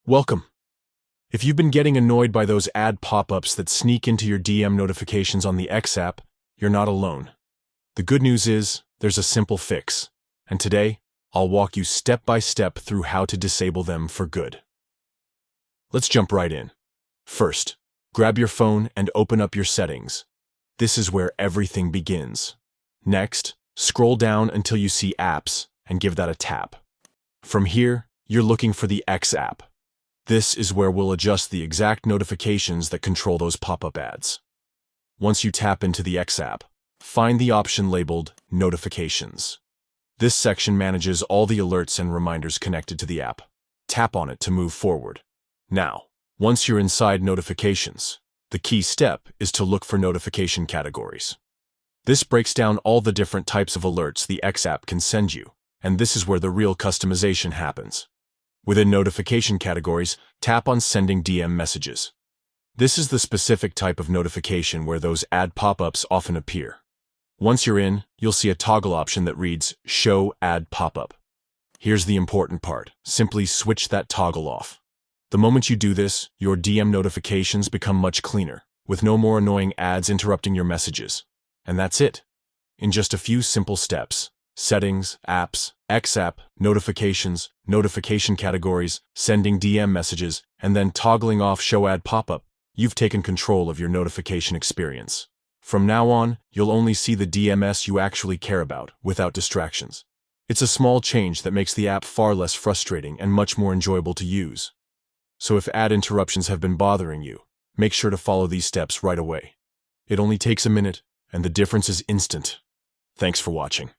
Welcome. If you've been getting annoyed by those ad pop-ups that sneak into your DM notifications on the X app, you're not alone. The good news is, there's a simple fix. And today, I'll walk you step by step through how to disable them for good. Let's jump right in. First, grab your phone and open up your settings. This is where everything begins. Next, scroll down until you see Apps and give that a tap. From here, you're looking for the X app. This is where we'll adjust the exact notifications that control those pop-up ads. Once you tap into the X app, find the option labeled Notifications. This section manages all the alerts and reminders connected to the app. Tap on it to move forward. Now, once you're inside Notifications, the key step is to look for notification categories. This breaks down all the different types of alerts the X app can send you, and this is where the real customization happens. Within notification categories, tap on Sending DM Messages. This is the specific type of notification where those ad pop-ups often appear. Once you're in, you'll see a toggle option that reads Show Ad Pop-up. Here's the important part. Simply switch that toggle off. The moment you do this, your DM notifications become much cleaner, with no more annoying ads interrupting your messages. And that's it. In just a few simple steps. Settings, Apps, X app, Notifications, Notification categories, Sending DM messages, and then toggling off Show Ad Pop-up, you've taken control of your notification experience. From now on, you'll only see the DMS you actually care about, without distractions. It's a small change that makes the app far less frustrating and much more enjoyable to use. So if ad interruptions have been bothering you, make sure to follow these steps right away. It only takes a minute, and the difference is instant. Thanks for watching.